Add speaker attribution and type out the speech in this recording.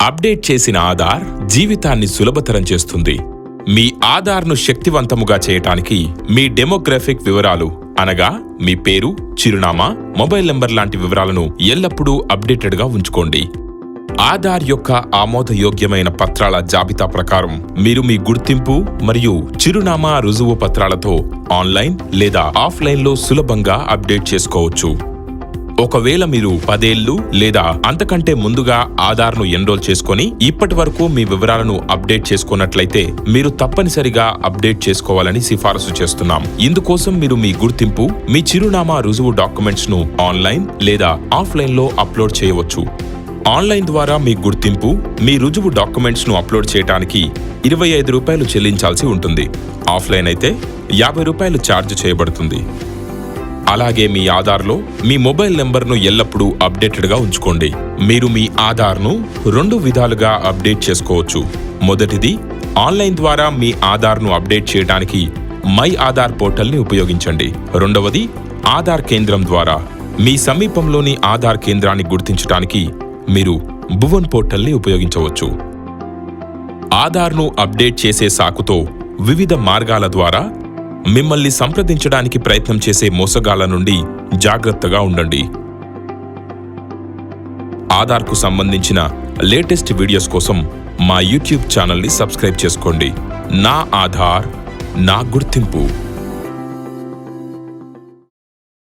Speaker 1: Update చేసిన ఆధార్ జీవితాన్ని సులభతరం చేస్తుంది. మీ ఆధార్ను శక్తివంతముగా చేయటానికి మీ డెమోగ్రాఫిక్ వివరాలు అనగా మీ పేరు, చిరునామా, మొబైల్ నంబర్ లాంటి వివరాలను ఎల్లప్పుడూ అప్డేటెడ్గా ఉంచుకోండి. ఆధార్ యొక్క ఆమోదయోగ్యమైన పత్రాల జాబితా ప్రకారం మీరు మీ గుర్తింపు మరియు చిరునామా రుజువు పత్రాలతో ఆన్లైన్ లేదా ఆఫ్లైన్లో సులభంగా అప్డేట్ చేసుకోవచ్చు. ఒకవేళ మీరు 10 ఏళ్లు లేదా అంతకంటే ముందుగా ఆధార్ను ఎన్రోల్ చేసుకుని ఇప్పటి వరకు మీ వివరాలను అప్డేట్ చేసుకున్నట్లయితే మీరు తప్పనిసరిగా అప్డేట్ చేసుకోవాలని సిఫారసు చేస్తున్నాం. ఇందుకోసం మీరు మీ గుర్తింపు, మీ చిరునామా రుజువు డాక్యుమెంట్స్ ను ఆన్లైన్ లేదా ఆఫ్లైన్లో అప్లోడ్ చేయవచ్చు. ఆన్లైన్ ద్వారా మీ గుర్తింపు, మీ రుజువు డాక్యుమెంట్స్ ను అప్లోడ్ చేయడానికి 25 రూపాయలు చెల్లించాల్సి ఉంటుంది. ఆఫ్లైన్ అయితే 50 రూపాయలు ఛార్జ్ చేయబడుతుంది. అలాగే మీ ఆధార్లో మీ మొబైల్ నెంబర్ను ఎల్లప్పుడూ అప్డేటెడ్గా ఉంచుకోండి. మీరు మీ ఆధార్ను 2 విధాలుగా అప్డేట్ చేసుకోవచ్చు. మొదటిది, ఆన్లైన్ ద్వారా మీ ఆధార్ను అప్డేట్ చేయడానికి మై ఆధార్ పోర్టల్ని ఉపయోగించండి. రెండవది, ఆధార్ కేంద్రం ద్వారా. మీ సమీపంలోని ఆధార్ కేంద్రాన్ని గుర్తించడానికి మీరు భువన్ పోర్టల్ని ఉపయోగించవచ్చు. ఆధార్ను అప్డేట్ చేసే సాకుతో వివిధ మార్గాల ద్వారా మిమ్మల్ని సంప్రదించడానికి ప్రయత్నం చేసే మోసగాళ్ల నుండి జాగ్రత్తగా ఉండండి. ఆధార్కు సంబంధించిన లేటెస్ట్ వీడియోస్ కోసం మా యూట్యూబ్ ఛానల్ని సబ్స్క్రైబ్ చేసుకోండి. నా ఆధార్, నా గుర్తింపు.